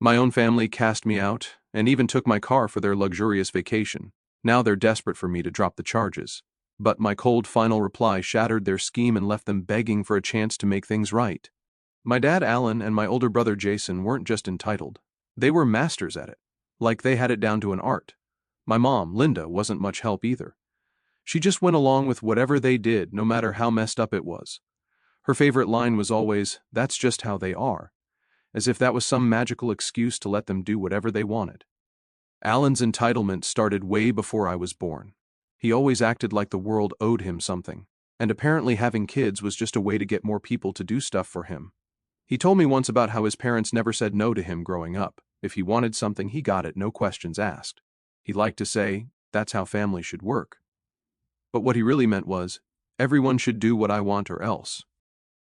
My own family cast me out, and even took my car for their luxurious vacation. Now they're desperate for me to drop the charges. But my cold final reply shattered their scheme and left them begging for a chance to make things right. My dad Alan and my older brother Jason weren't just entitled. They were masters at it. Like they had it down to an art. My mom, Linda, wasn't much help either. She just went along with whatever they did, no matter how messed up it was. Her favorite line was always, "That's just how they are," as if that was some magical excuse to let them do whatever they wanted. Alan's entitlement started way before I was born. He always acted like the world owed him something, and apparently having kids was just a way to get more people to do stuff for him. He told me once about how his parents never said no to him growing up. If he wanted something, he got it, no questions asked. He liked to say, "That's how families should work." But what he really meant was, "Everyone should do what I want or else."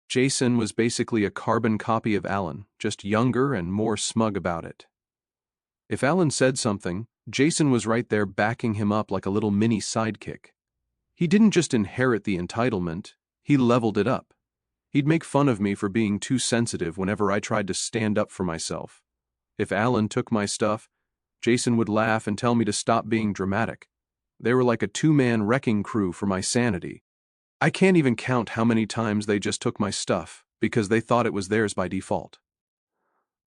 Jason was basically a carbon copy of Alan, just younger and more smug about it. If Alan said something, Jason was right there backing him up like a little mini sidekick. He didn't just inherit the entitlement, he leveled it up. He'd make fun of me for being too sensitive whenever I tried to stand up for myself. If Alan took my stuff, Jason would laugh and tell me to stop being dramatic. They were like a two-man wrecking crew for my sanity. I can't even count how many times they just took my stuff because they thought it was theirs by default.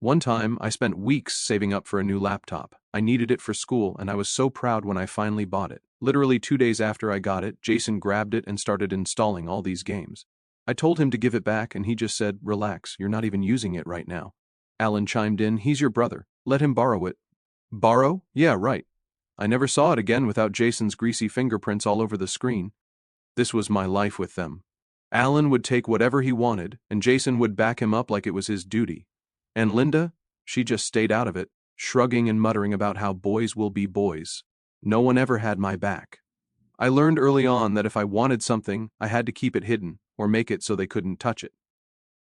One time, I spent weeks saving up for a new laptop. I needed it for school, and I was so proud when I finally bought it. Literally 2 days after I got it, Jason grabbed it and started installing all these games. I told him to give it back, and he just said, "Relax, you're not even using it right now." Alan chimed in, "He's your brother. Let him borrow it." Borrow? Yeah, right. I never saw it again without Jason's greasy fingerprints all over the screen. This was my life with them. Alan would take whatever he wanted, and Jason would back him up like it was his duty. And Linda? She just stayed out of it, shrugging and muttering about how boys will be boys. No one ever had my back. I learned early on that if I wanted something, I had to keep it hidden, or make it so they couldn't touch it.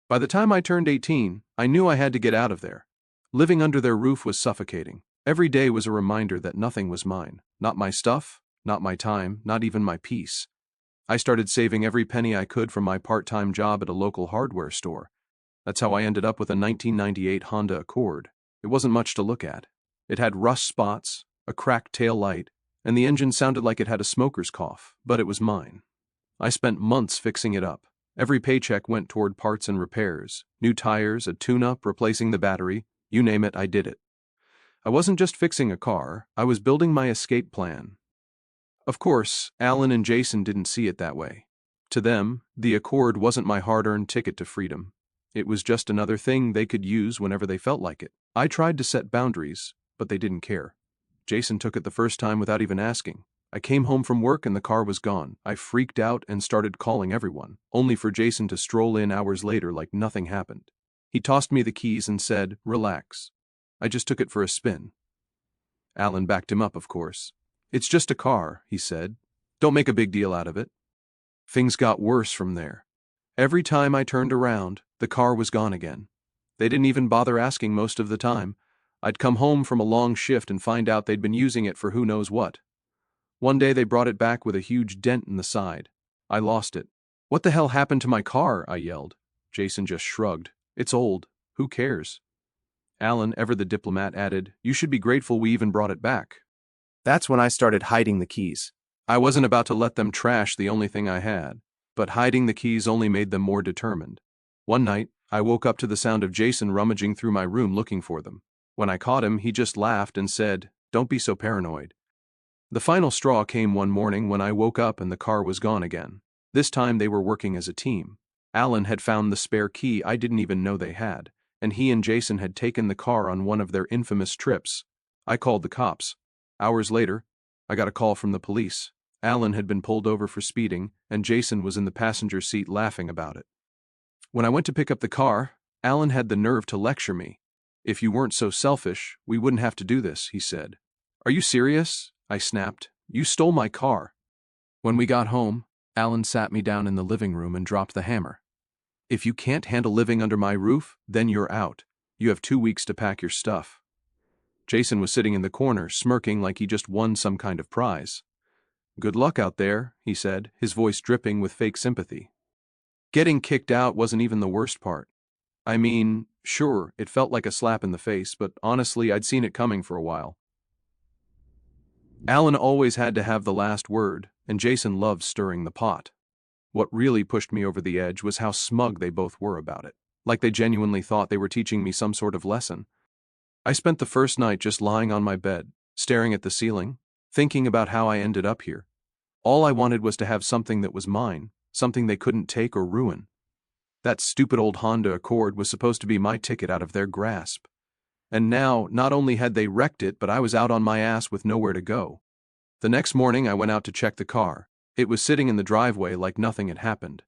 By the time I turned 18, I knew I had to get out of there. Living under their roof was suffocating. Every day was a reminder that nothing was mine. Not my stuff, not my time, not even my peace. I started saving every penny I could from my part-time job at a local hardware store. That's how I ended up with a 1998 Honda Accord. It wasn't much to look at. It had rust spots, a cracked tail light, and the engine sounded like it had a smoker's cough, but it was mine. I spent months fixing it up. Every paycheck went toward parts and repairs. New tires, a tune-up, replacing the battery, you name it, I did it. I wasn't just fixing a car, I was building my escape plan. Of course, Alan and Jason didn't see it that way. To them, the Accord wasn't my hard-earned ticket to freedom. It was just another thing they could use whenever they felt like it. I tried to set boundaries, but they didn't care. Jason took it the first time without even asking. I came home from work and the car was gone. I freaked out and started calling everyone, only for Jason to stroll in hours later like nothing happened. He tossed me the keys and said, "Relax. I just took it for a spin." Alan backed him up, of course. "It's just a car," he said. "Don't make a big deal out of it." Things got worse from there. Every time I turned around, the car was gone again. They didn't even bother asking most of the time. I'd come home from a long shift and find out they'd been using it for who knows what. One day they brought it back with a huge dent in the side. I lost it. "What the hell happened to my car?" I yelled. Jason just shrugged. "It's old. Who cares?" Alan, ever the diplomat, added, "You should be grateful we even brought it back." That's when I started hiding the keys. I wasn't about to let them trash the only thing I had, but hiding the keys only made them more determined. One night, I woke up to the sound of Jason rummaging through my room looking for them. When I caught him, he just laughed and said, "Don't be so paranoid." The final straw came one morning when I woke up and the car was gone again. This time they were working as a team. Alan had found the spare key I didn't even know they had, and he and Jason had taken the car on one of their infamous trips. I called the cops. Hours later, I got a call from the police. Alan had been pulled over for speeding, and Jason was in the passenger seat laughing about it. When I went to pick up the car, Alan had the nerve to lecture me. "If you weren't so selfish, we wouldn't have to do this," he said. "Are you serious?" I snapped. "You stole my car." When we got home, Alan sat me down in the living room and dropped the hammer. "If you can't handle living under my roof, then you're out. You have 2 weeks to pack your stuff." Jason was sitting in the corner, smirking like he just won some kind of prize. "Good luck out there," he said, his voice dripping with fake sympathy. Getting kicked out wasn't even the worst part. I mean, sure, it felt like a slap in the face, but honestly, I'd seen it coming for a while. Alan always had to have the last word, and Jason loved stirring the pot. What really pushed me over the edge was how smug they both were about it, like they genuinely thought they were teaching me some sort of lesson. I spent the first night just lying on my bed, staring at the ceiling, thinking about how I ended up here. All I wanted was to have something that was mine, something they couldn't take or ruin. That stupid old Honda Accord was supposed to be my ticket out of their grasp. And now, not only had they wrecked it, but I was out on my ass with nowhere to go. The next morning, I went out to check the car. It was sitting in the driveway like nothing had happened.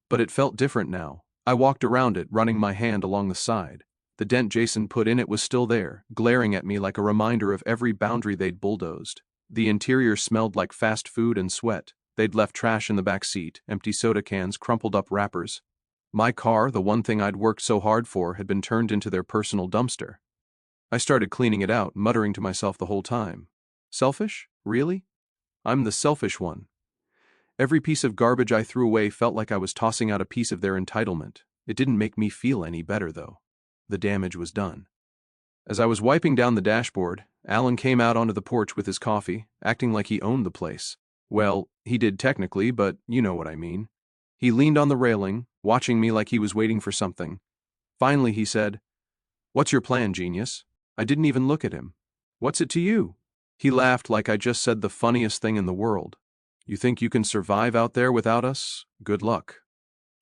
But it felt different now. I walked around it, running my hand along the side. The dent Jason put in it was still there, glaring at me like a reminder of every boundary they'd bulldozed. The interior smelled like fast food and sweat. They'd left trash in the back seat, empty soda cans, crumpled up wrappers. My car, the one thing I'd worked so hard for, had been turned into their personal dumpster. I started cleaning it out, muttering to myself the whole time. Selfish? Really? I'm the selfish one. Every piece of garbage I threw away felt like I was tossing out a piece of their entitlement. It didn't make me feel any better, though. The damage was done. As I was wiping down the dashboard, Alan came out onto the porch with his coffee, acting like he owned the place. Well, he did technically, but you know what I mean. He leaned on the railing, watching me like he was waiting for something. Finally, he said, "What's your plan, genius?" I didn't even look at him. "What's it to you?" He laughed like I just said the funniest thing in the world. "You think you can survive out there without us? Good luck."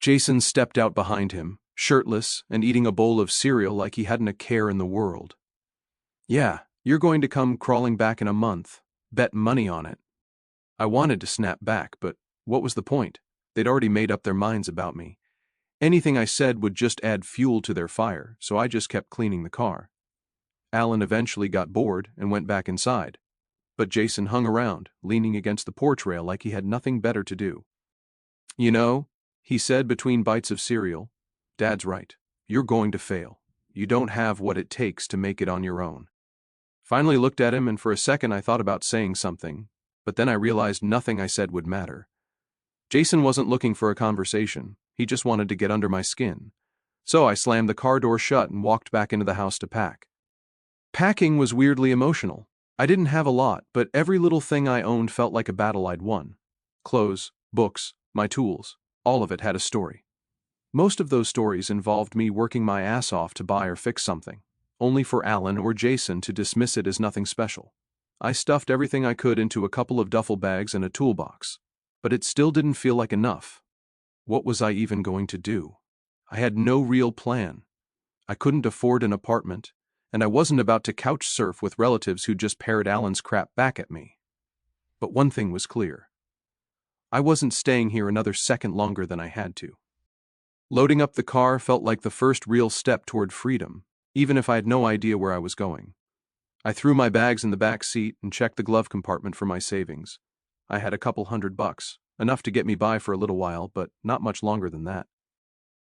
Jason stepped out behind him, shirtless and eating a bowl of cereal like he hadn't a care in the world. "Yeah, you're going to come crawling back in a month. Bet money on it." I wanted to snap back, but what was the point? They'd already made up their minds about me. Anything I said would just add fuel to their fire, so I just kept cleaning the car. Alan eventually got bored and went back inside. But Jason hung around, leaning against the porch rail like he had nothing better to do. "You know," he said between bites of cereal, "Dad's right. You're going to fail. You don't have what it takes to make it on your own." Finally looked at him, and for a second I thought about saying something, but then I realized nothing I said would matter. Jason wasn't looking for a conversation. He just wanted to get under my skin. So I slammed the car door shut and walked back into the house to pack. Packing was weirdly emotional. I didn't have a lot, but every little thing I owned felt like a battle I'd won. Clothes, books, my tools, all of it had a story. Most of those stories involved me working my ass off to buy or fix something, only for Alan or Jason to dismiss it as nothing special. I stuffed everything I could into a couple of duffel bags and a toolbox, but it still didn't feel like enough. What was I even going to do? I had no real plan. I couldn't afford an apartment, and I wasn't about to couch surf with relatives who just parrot Alan's crap back at me. But one thing was clear. I wasn't staying here another second longer than I had to. Loading up the car felt like the first real step toward freedom, even if I had no idea where I was going. I threw my bags in the back seat and checked the glove compartment for my savings. I had a couple $100, enough to get me by for a little while, but not much longer than that.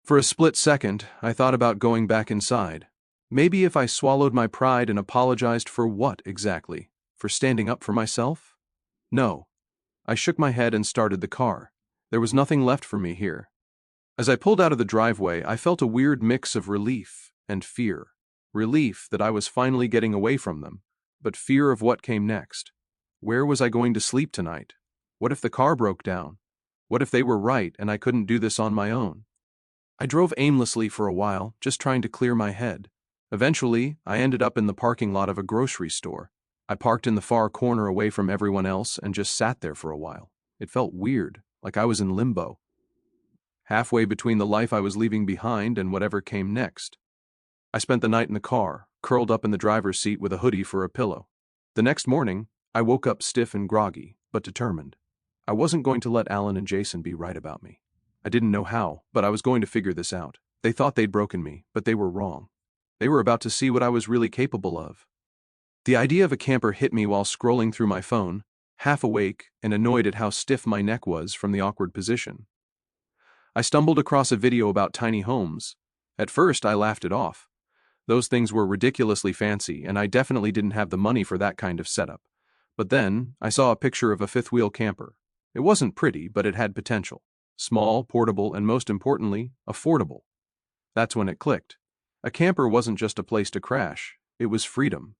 For a split second, I thought about going back inside. Maybe if I swallowed my pride and apologized for what exactly? For standing up for myself? No. I shook my head and started the car. There was nothing left for me here. As I pulled out of the driveway, I felt a weird mix of relief and fear. Relief that I was finally getting away from them, but fear of what came next. Where was I going to sleep tonight? What if the car broke down? What if they were right and I couldn't do this on my own? I drove aimlessly for a while, just trying to clear my head. Eventually, I ended up in the parking lot of a grocery store. I parked in the far corner away from everyone else and just sat there for a while. It felt weird, like I was in limbo, halfway between the life I was leaving behind and whatever came next. I spent the night in the car, curled up in the driver's seat with a hoodie for a pillow. The next morning, I woke up stiff and groggy, but determined. I wasn't going to let Alan and Jason be right about me. I didn't know how, but I was going to figure this out. They thought they'd broken me, but they were wrong. They were about to see what I was really capable of. The idea of a camper hit me while scrolling through my phone, half awake and annoyed at how stiff my neck was from the awkward position. I stumbled across a video about tiny homes. At first, I laughed it off. Those things were ridiculously fancy, and I definitely didn't have the money for that kind of setup. But then, I saw a picture of a fifth-wheel camper. It wasn't pretty, but it had potential. Small, portable, and most importantly, affordable. That's when it clicked. A camper wasn't just a place to crash, it was freedom.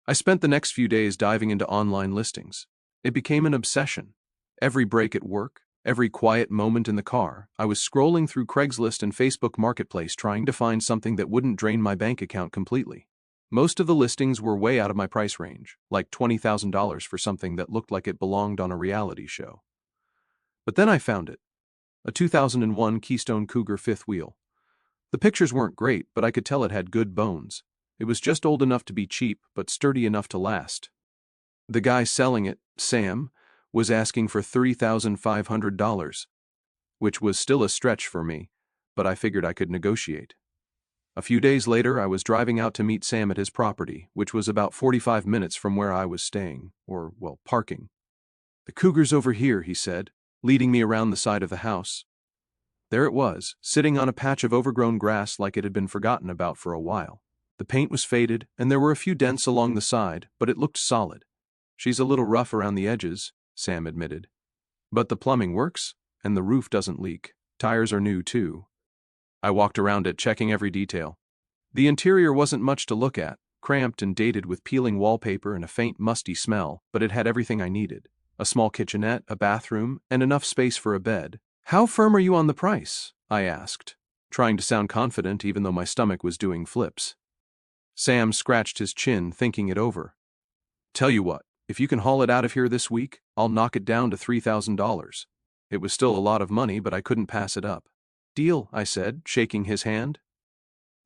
I spent the next few days diving into online listings. It became an obsession. Every break at work, every quiet moment in the car, I was scrolling through Craigslist and Facebook Marketplace trying to find something that wouldn't drain my bank account completely. Most of the listings were way out of my price range, like $20,000 for something that looked like it belonged on a reality show. But then I found it. A 2001 Keystone Cougar fifth wheel. The pictures weren't great, but I could tell it had good bones. It was just old enough to be cheap, but sturdy enough to last. The guy selling it, Sam, was asking for $3,500, which was still a stretch for me, but I figured I could negotiate. A few days later, I was driving out to meet Sam at his property, which was about 45 minutes from where I was staying, or, well, parking. "The Cougar's over here," he said, leading me around the side of the house. There it was, sitting on a patch of overgrown grass like it had been forgotten about for a while. The paint was faded, and there were a few dents along the side, but it looked solid. "She's a little rough around the edges," Sam admitted. "But the plumbing works, and the roof doesn't leak. Tires are new, too." I walked around it, checking every detail. The interior wasn't much to look at, cramped and dated with peeling wallpaper and a faint musty smell, but it had everything I needed. A small kitchenette, a bathroom, and enough space for a bed. "How firm are you on the price?" I asked, trying to sound confident even though my stomach was doing flips. Sam scratched his chin, thinking it over. "Tell you what, if you can haul it out of here this week, I'll knock it down to $3,000. It was still a lot of money, but I couldn't pass it up. "Deal," I said, shaking his hand.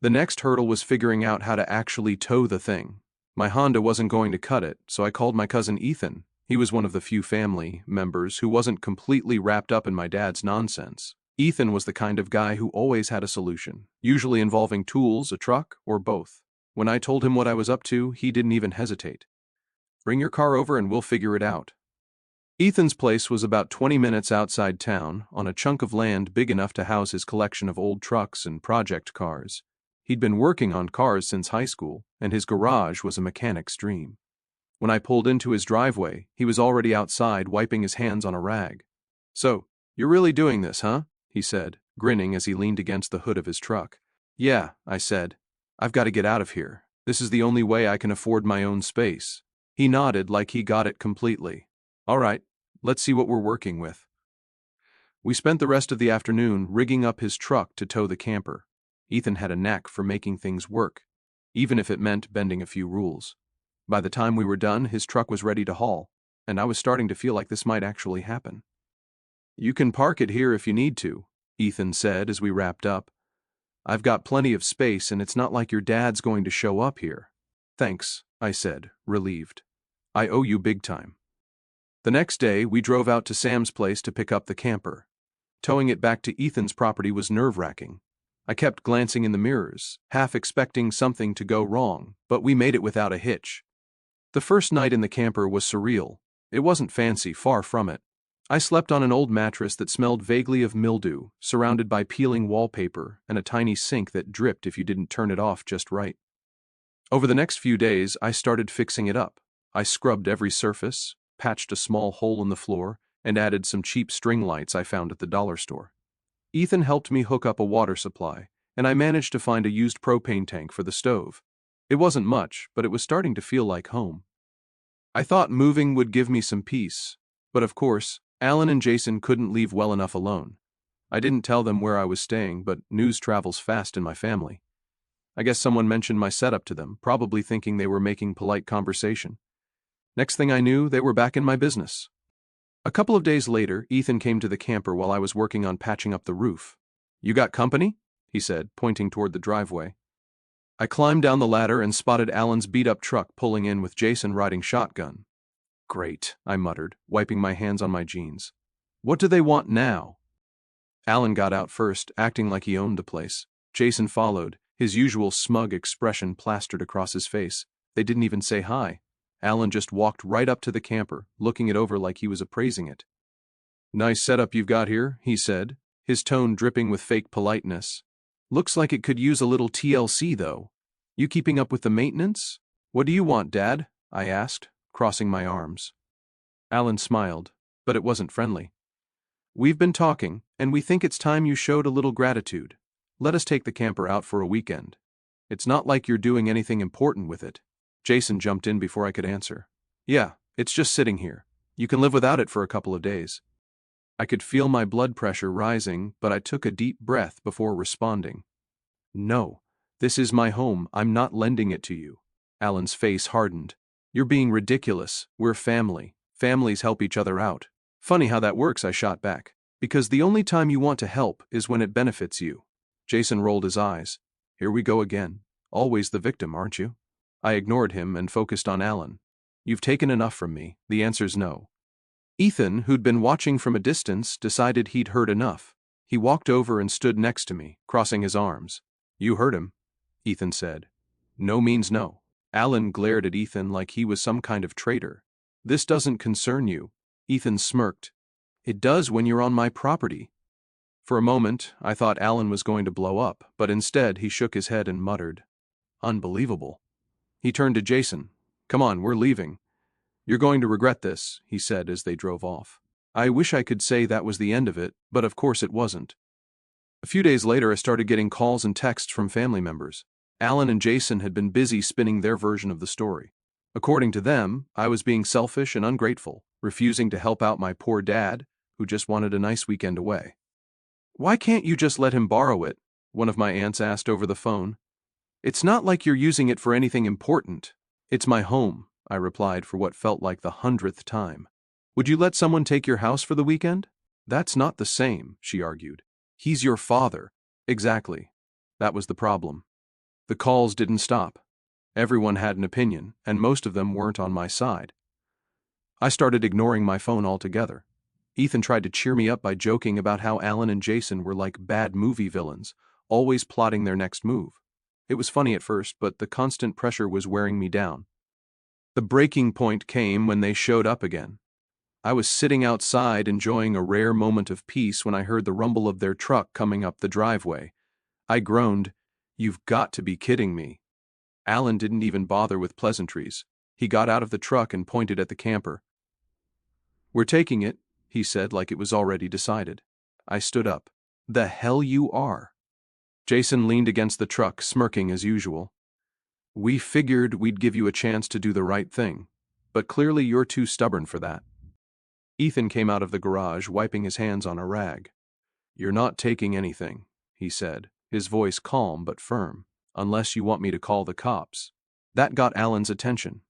The next hurdle was figuring out how to actually tow the thing. My Honda wasn't going to cut it, so I called my cousin Ethan. He was one of the few family members who wasn't completely wrapped up in my dad's nonsense. Ethan was the kind of guy who always had a solution, usually involving tools, a truck, or both. When I told him what I was up to, he didn't even hesitate. "Bring your car over and we'll figure it out." Ethan's place was about 20 minutes outside town, on a chunk of land big enough to house his collection of old trucks and project cars. He'd been working on cars since high school, and his garage was a mechanic's dream. When I pulled into his driveway, he was already outside wiping his hands on a rag. "So, you're really doing this, huh?" he said, grinning as he leaned against the hood of his truck. "Yeah," I said. "I've got to get out of here. This is the only way I can afford my own space." He nodded like he got it completely. "All right, let's see what we're working with." We spent the rest of the afternoon rigging up his truck to tow the camper. Ethan had a knack for making things work, even if it meant bending a few rules. By the time we were done, his truck was ready to haul, and I was starting to feel like this might actually happen. "You can park it here if you need to," Ethan said as we wrapped up. "I've got plenty of space, and it's not like your dad's going to show up here." "Thanks," I said, relieved. "I owe you big time." The next day, we drove out to Sam's place to pick up the camper. Towing it back to Ethan's property was nerve-wracking. I kept glancing in the mirrors, half expecting something to go wrong, but we made it without a hitch. The first night in the camper was surreal. It wasn't fancy, far from it. I slept on an old mattress that smelled vaguely of mildew, surrounded by peeling wallpaper and a tiny sink that dripped if you didn't turn it off just right. Over the next few days, I started fixing it up. I scrubbed every surface, patched a small hole in the floor, and added some cheap string lights I found at the dollar store. Ethan helped me hook up a water supply, and I managed to find a used propane tank for the stove. It wasn't much, but it was starting to feel like home. I thought moving would give me some peace, but of course, Alan and Jason couldn't leave well enough alone. I didn't tell them where I was staying, but news travels fast in my family. I guess someone mentioned my setup to them, probably thinking they were making polite conversation. Next thing I knew, they were back in my business. A couple of days later, Ethan came to the camper while I was working on patching up the roof. "You got company?" he said, pointing toward the driveway. I climbed down the ladder and spotted Alan's beat-up truck pulling in with Jason riding shotgun. "Great," I muttered, wiping my hands on my jeans. "What do they want now?" Alan got out first, acting like he owned the place. Jason followed, his usual smug expression plastered across his face. They didn't even say hi. Alan just walked right up to the camper, looking it over like he was appraising it. "Nice setup you've got here," he said, his tone dripping with fake politeness. "Looks like it could use a little TLC, though. You keeping up with the maintenance?" "What do you want, Dad?" I asked, crossing my arms. Alan smiled, but it wasn't friendly. "We've been talking, and we think it's time you showed a little gratitude. Let us take the camper out for a weekend. It's not like you're doing anything important with it. Jason jumped in before I could answer. Yeah, it's just sitting here. You can live without it for a couple of days. I could feel my blood pressure rising, but I took a deep breath before responding. No, this is my home. I'm not lending it to you. Alan's face hardened. You're being ridiculous. We're family. Families help each other out. Funny how that works, I shot back. Because the only time you want to help is when it benefits you. Jason rolled his eyes. Here we go again. Always the victim, aren't you? I ignored him and focused on Alan. You've taken enough from me. The answer's no. Ethan, who'd been watching from a distance, decided he'd heard enough. He walked over and stood next to me, crossing his arms. You heard him, Ethan said. No means no. Alan glared at Ethan like he was some kind of traitor. This doesn't concern you. Ethan smirked. It does when you're on my property. For a moment, I thought Alan was going to blow up, but instead he shook his head and muttered. Unbelievable. He turned to Jason. Come on, we're leaving. You're going to regret this, he said as they drove off. I wish I could say that was the end of it, but of course it wasn't. A few days later, I started getting calls and texts from family members. Alan and Jason had been busy spinning their version of the story. According to them, I was being selfish and ungrateful, refusing to help out my poor dad, who just wanted a nice weekend away. Why can't you just let him borrow it? One of my aunts asked over the phone. It's not like you're using it for anything important. It's my home, I replied for what felt like the 100th time. Would you let someone take your house for the weekend? That's not the same, she argued. He's your father. Exactly. That was the problem. The calls didn't stop. Everyone had an opinion, and most of them weren't on my side. I started ignoring my phone altogether. Ethan tried to cheer me up by joking about how Alan and Jason were like bad movie villains, always plotting their next move. It was funny at first, but the constant pressure was wearing me down. The breaking point came when they showed up again. I was sitting outside enjoying a rare moment of peace when I heard the rumble of their truck coming up the driveway. I groaned, You've got to be kidding me. Alan didn't even bother with pleasantries. He got out of the truck and pointed at the camper. We're taking it, he said like it was already decided. I stood up. The hell you are. Jason leaned against the truck, smirking as usual. We figured we'd give you a chance to do the right thing, but clearly you're too stubborn for that. Ethan came out of the garage, wiping his hands on a rag. You're not taking anything, he said, his voice calm but firm, unless you want me to call the cops. That got Alan's attention.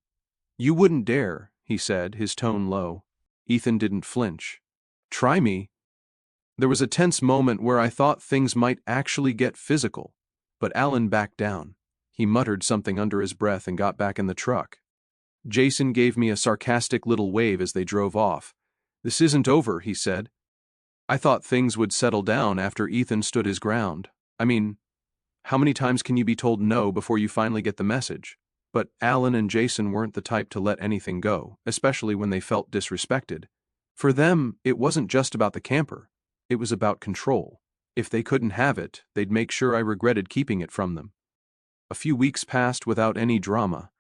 You wouldn't dare, he said, his tone low. Ethan didn't flinch. Try me. There was a tense moment where I thought things might actually get physical, but Alan backed down. He muttered something under his breath and got back in the truck. Jason gave me a sarcastic little wave as they drove off. This isn't over, he said. I thought things would settle down after Ethan stood his ground. I mean, how many times can you be told no before you finally get the message? But Alan and Jason weren't the type to let anything go, especially when they felt disrespected. For them, it wasn't just about the camper. It was about control. If they couldn't have it, they'd make sure I regretted keeping it from them. A few weeks passed without any drama.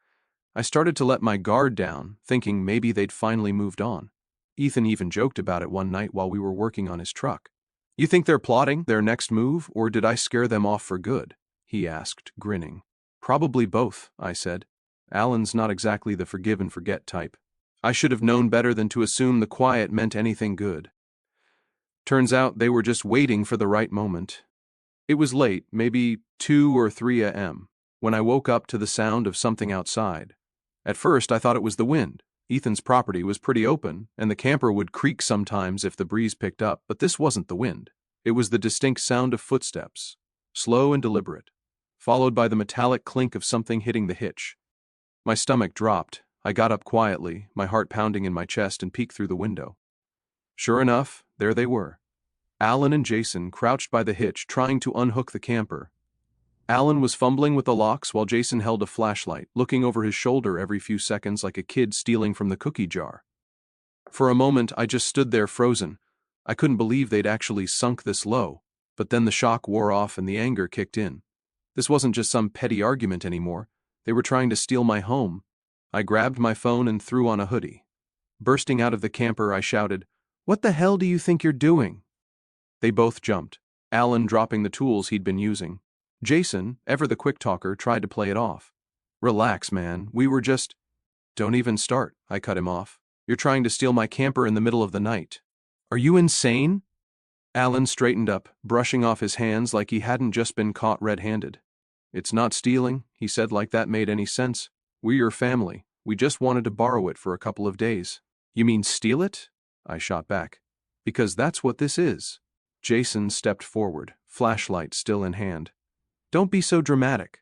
I started to let my guard down, thinking maybe they'd finally moved on. Ethan even joked about it one night while we were working on his truck. You think they're plotting their next move, or did I scare them off for good? He asked, grinning. Probably both, I said. Alan's not exactly the forgive and forget type. I should have known better than to assume the quiet meant anything good. Turns out they were just waiting for the right moment. It was late, maybe 2 or 3 a.m., when I woke up to the sound of something outside. At first I thought it was the wind. Ethan's property was pretty open, and the camper would creak sometimes if the breeze picked up, but this wasn't the wind. It was the distinct sound of footsteps, slow and deliberate, followed by the metallic clink of something hitting the hitch. My stomach dropped. I got up quietly, my heart pounding in my chest, and peeked through the window. Sure enough, there they were. Alan and Jason crouched by the hitch, trying to unhook the camper. Alan was fumbling with the locks while Jason held a flashlight, looking over his shoulder every few seconds like a kid stealing from the cookie jar. For a moment, I just stood there frozen. I couldn't believe they'd actually sunk this low, but then the shock wore off and the anger kicked in. This wasn't just some petty argument anymore. They were trying to steal my home. I grabbed my phone and threw on a hoodie. Bursting out of the camper, I shouted, "What the hell do you think you're doing?" They both jumped. Alan dropping the tools he'd been using. Jason, ever the quick talker, tried to play it off. Relax, man, we were just… Don't even start, I cut him off. You're trying to steal my camper in the middle of the night. Are you insane? Alan straightened up, brushing off his hands like he hadn't just been caught red-handed. It's not stealing, he said like that made any sense. We're your family. We just wanted to borrow it for a couple of days. You mean steal it? I shot back. Because that's what this is. Jason stepped forward, flashlight still in hand. Don't be so dramatic.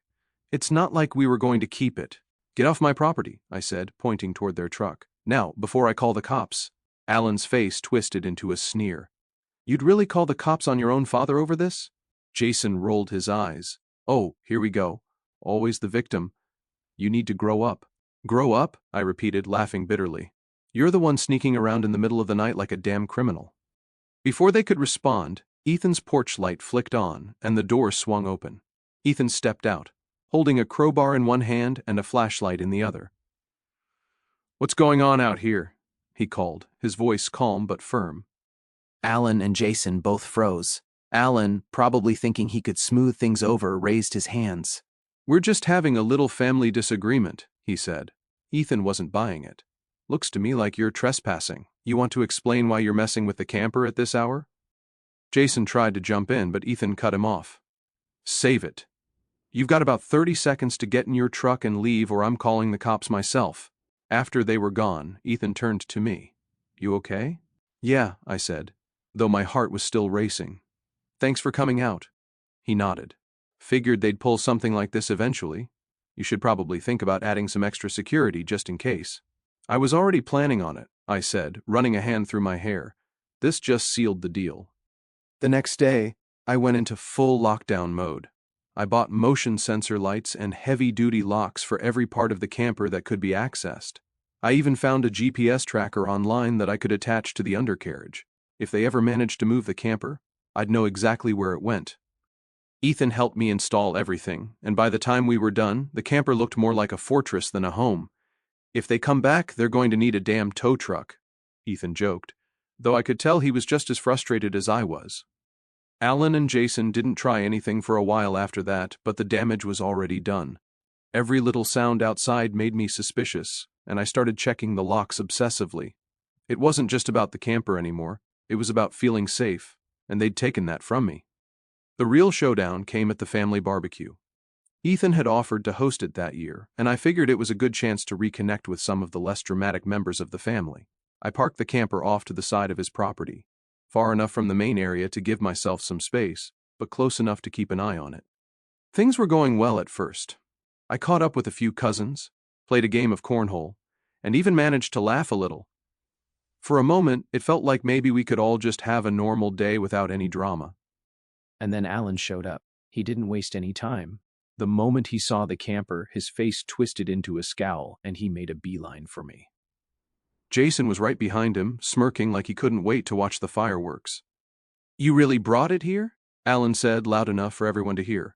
It's not like we were going to keep it. Get off my property, I said, pointing toward their truck. Now, before I call the cops. Alan's face twisted into a sneer. You'd really call the cops on your own father over this? Jason rolled his eyes. Oh, here we go. Always the victim. You need to grow up. Grow up? I repeated, laughing bitterly. You're the one sneaking around in the middle of the night like a damn criminal. Before they could respond, Ethan's porch light flicked on and the door swung open. Ethan stepped out, holding a crowbar in one hand and a flashlight in the other. What's going on out here? He called, his voice calm but firm. Alan and Jason both froze. Alan, probably thinking he could smooth things over, raised his hands. We're just having a little family disagreement, he said. Ethan wasn't buying it. Looks to me like you're trespassing. You want to explain why you're messing with the camper at this hour? Jason tried to jump in, but Ethan cut him off. Save it. You've got about 30 seconds to get in your truck and leave, or I'm calling the cops myself. After they were gone, Ethan turned to me. You okay? Yeah, I said, though my heart was still racing. Thanks for coming out. He nodded. Figured they'd pull something like this eventually. You should probably think about adding some extra security just in case. I was already planning on it, I said, running a hand through my hair. This just sealed the deal. The next day, I went into full lockdown mode. I bought motion sensor lights and heavy-duty locks for every part of the camper that could be accessed. I even found a GPS tracker online that I could attach to the undercarriage. If they ever managed to move the camper, I'd know exactly where it went. Ethan helped me install everything, and by the time we were done, the camper looked more like a fortress than a home. If they come back, they're going to need a damn tow truck, Ethan joked, though I could tell he was just as frustrated as I was. Alan and Jason didn't try anything for a while after that, but the damage was already done. Every little sound outside made me suspicious, and I started checking the locks obsessively. It wasn't just about the camper anymore, it was about feeling safe, and they'd taken that from me. The real showdown came at the family barbecue. Ethan had offered to host it that year, and I figured it was a good chance to reconnect with some of the less dramatic members of the family. I parked the camper off to the side of his property, far enough from the main area to give myself some space, but close enough to keep an eye on it. Things were going well at first. I caught up with a few cousins, played a game of cornhole, and even managed to laugh a little. For a moment, it felt like maybe we could all just have a normal day without any drama. And then Alan showed up. He didn't waste any time. The moment he saw the camper, his face twisted into a scowl, and he made a beeline for me. Jason was right behind him, smirking like he couldn't wait to watch the fireworks. You really brought it here? Alan said, loud enough for everyone to hear.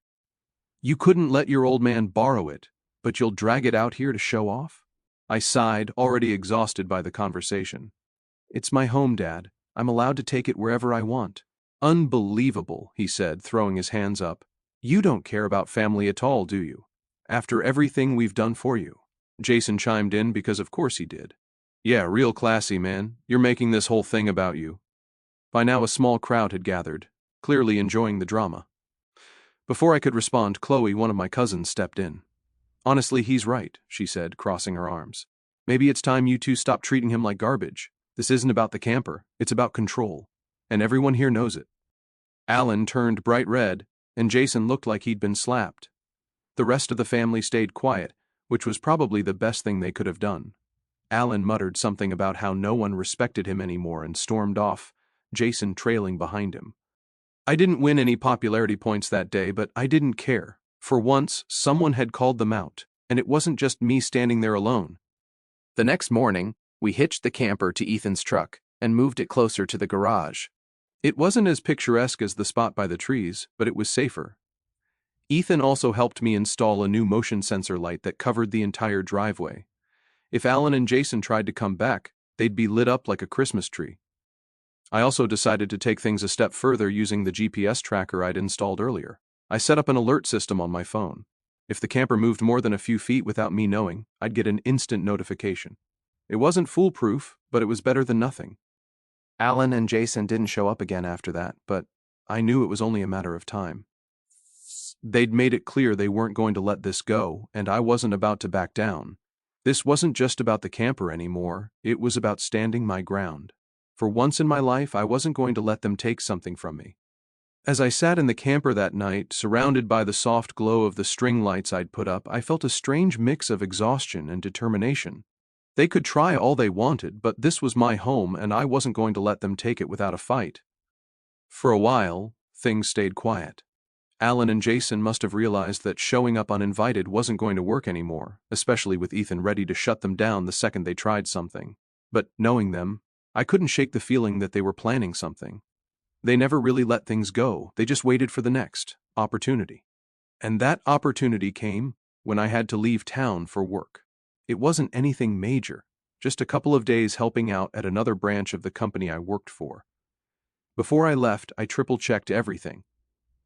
You couldn't let your old man borrow it, but you'll drag it out here to show off? I sighed, already exhausted by the conversation. It's my home, Dad. I'm allowed to take it wherever I want. Unbelievable, he said, throwing his hands up. You don't care about family at all, do you? After everything we've done for you. Jason chimed in because of course he did. Yeah, real classy, man. You're making this whole thing about you. By now a small crowd had gathered, clearly enjoying the drama. Before I could respond, Chloe, one of my cousins, stepped in. Honestly, he's right, she said, crossing her arms. Maybe it's time you two stop treating him like garbage. This isn't about the camper, it's about control. And everyone here knows it. Alan turned bright red, and Jason looked like he'd been slapped. The rest of the family stayed quiet, which was probably the best thing they could have done. Alan muttered something about how no one respected him anymore and stormed off, Jason trailing behind him. I didn't win any popularity points that day, but I didn't care. For once, someone had called them out, and it wasn't just me standing there alone. The next morning, we hitched the camper to Ethan's truck and moved it closer to the garage. It wasn't as picturesque as the spot by the trees, but it was safer. Ethan also helped me install a new motion sensor light that covered the entire driveway. If Alan and Jason tried to come back, they'd be lit up like a Christmas tree. I also decided to take things a step further using the GPS tracker I'd installed earlier. I set up an alert system on my phone. If the camper moved more than a few feet without me knowing, I'd get an instant notification. It wasn't foolproof, but it was better than nothing. Alan and Jason didn't show up again after that, but I knew it was only a matter of time. They'd made it clear they weren't going to let this go, and I wasn't about to back down. This wasn't just about the camper anymore, it was about standing my ground. For once in my life, I wasn't going to let them take something from me. As I sat in the camper that night, surrounded by the soft glow of the string lights I'd put up, I felt a strange mix of exhaustion and determination. They could try all they wanted, but this was my home and I wasn't going to let them take it without a fight. For a while, things stayed quiet. Alan and Jason must have realized that showing up uninvited wasn't going to work anymore, especially with Ethan ready to shut them down the second they tried something. But knowing them, I couldn't shake the feeling that they were planning something. They never really let things go, they just waited for the next opportunity. And that opportunity came when I had to leave town for work. It wasn't anything major, just a couple of days helping out at another branch of the company I worked for. Before I left, I triple-checked everything.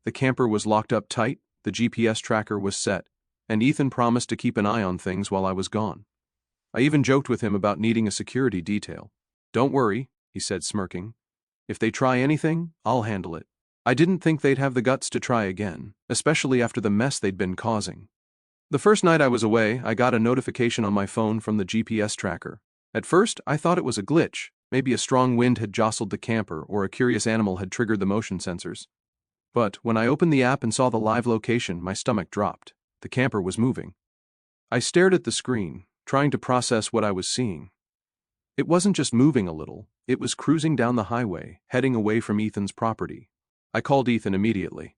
The camper was locked up tight, the GPS tracker was set, and Ethan promised to keep an eye on things while I was gone. I even joked with him about needing a security detail. "Don't worry," he said, smirking. "If they try anything, I'll handle it." I didn't think they'd have the guts to try again, especially after the mess they'd been causing. The first night I was away, I got a notification on my phone from the GPS tracker. At first, I thought it was a glitch. Maybe a strong wind had jostled the camper or a curious animal had triggered the motion sensors. But when I opened the app and saw the live location, my stomach dropped. The camper was moving. I stared at the screen, trying to process what I was seeing. It wasn't just moving a little, it was cruising down the highway, heading away from Ethan's property. I called Ethan immediately.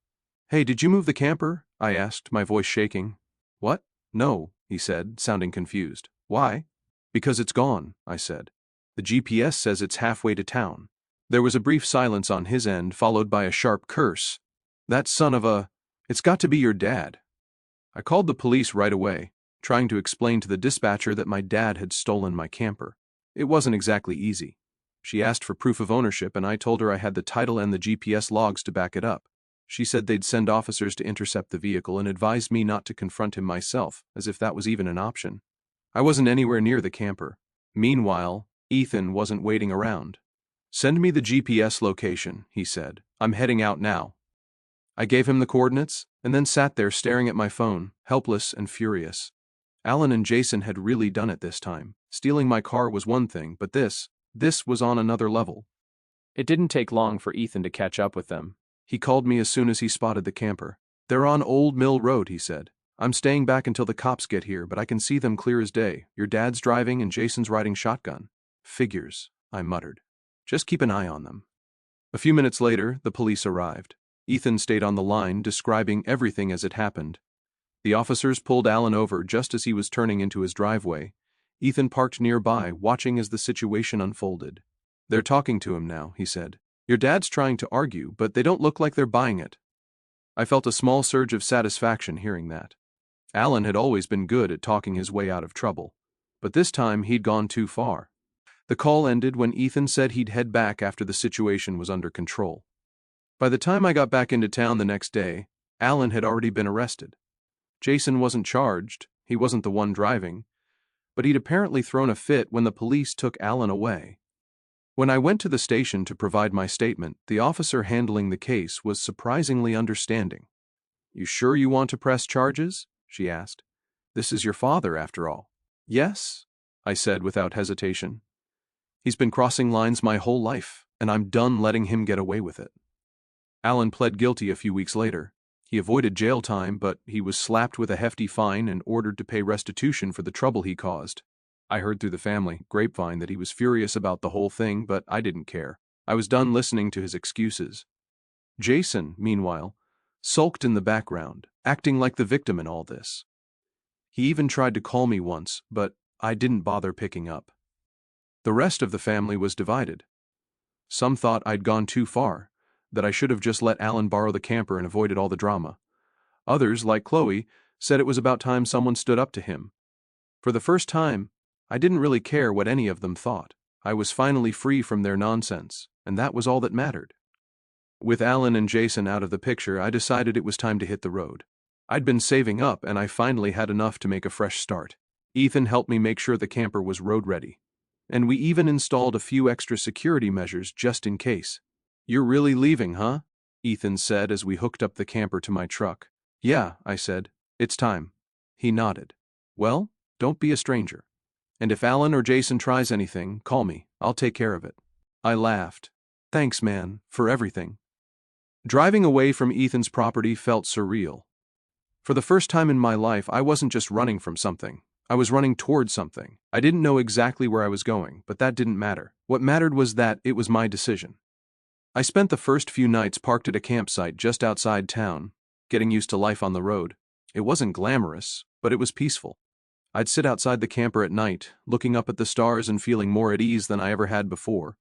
"Hey, did you move the camper?" I asked, my voice shaking. "What? No," he said, sounding confused. "Why?" "Because it's gone," I said. "The GPS says it's halfway to town." There was a brief silence on his end, followed by a sharp curse. "That son of a... It's got to be your dad." I called the police right away, trying to explain to the dispatcher that my dad had stolen my camper. It wasn't exactly easy. She asked for proof of ownership and I told her I had the title and the GPS logs to back it up. She said they'd send officers to intercept the vehicle and advised me not to confront him myself, as if that was even an option. I wasn't anywhere near the camper. Meanwhile, Ethan wasn't waiting around. "Send me the GPS location," he said. "I'm heading out now." I gave him the coordinates, and then sat there staring at my phone, helpless and furious. Alan and Jason had really done it this time. Stealing my car was one thing, but this was on another level. It didn't take long for Ethan to catch up with them. He called me as soon as he spotted the camper. "They're on Old Mill Road," he said. "I'm staying back until the cops get here, but I can see them clear as day. Your dad's driving and Jason's riding shotgun." "Figures," I muttered. "Just keep an eye on them." A few minutes later, the police arrived. Ethan stayed on the line, describing everything as it happened. The officers pulled Alan over just as he was turning into his driveway. Ethan parked nearby, watching as the situation unfolded. "They're talking to him now," he said. "Your dad's trying to argue, but they don't look like they're buying it." I felt a small surge of satisfaction hearing that. Alan had always been good at talking his way out of trouble, but this time he'd gone too far. The call ended when Ethan said he'd head back after the situation was under control. By the time I got back into town the next day, Alan had already been arrested. Jason wasn't charged, he wasn't the one driving, but he'd apparently thrown a fit when the police took Alan away. When I went to the station to provide my statement, the officer handling the case was surprisingly understanding. "You sure you want to press charges?" she asked. "This is your father, after all." "Yes," I said without hesitation. "He's been crossing lines my whole life, and I'm done letting him get away with it." Alan pled guilty a few weeks later. He avoided jail time, but he was slapped with a hefty fine and ordered to pay restitution for the trouble he caused. I heard through the family grapevine that he was furious about the whole thing, but I didn't care. I was done listening to his excuses. Jason, meanwhile, sulked in the background, acting like the victim in all this. He even tried to call me once, but I didn't bother picking up. The rest of the family was divided. Some thought I'd gone too far, that I should have just let Alan borrow the camper and avoided all the drama. Others, like Chloe, said it was about time someone stood up to him. For the first time, I didn't really care what any of them thought. I was finally free from their nonsense. and that was all that mattered. With Alan and Jason out of the picture, I decided it was time to hit the road. I'd been saving up, and I finally had enough to make a fresh start. Ethan helped me make sure the camper was road ready, and we even installed a few extra security measures just in case. "You're really leaving, huh?" Ethan said as we hooked up the camper to my truck. "Yeah," I said. "It's time." He nodded. "Well, don't be a stranger. And if Alan or Jason tries anything, call me. I'll take care of it." I laughed. "Thanks, man, for everything." Driving away from Ethan's property felt surreal. For the first time in my life, I wasn't just running from something. I was running towards something. I didn't know exactly where I was going, but that didn't matter. What mattered was that it was my decision. I spent the first few nights parked at a campsite just outside town, getting used to life on the road. It wasn't glamorous, but it was peaceful. I'd sit outside the camper at night, looking up at the stars and feeling more at ease than I ever had before.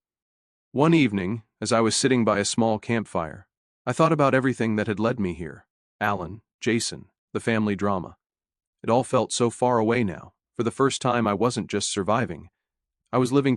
One evening, as I was sitting by a small campfire, I thought about everything that had led me here. Alan, Jason, the family drama. It all felt so far away now. For the first time, I wasn't just surviving. I was living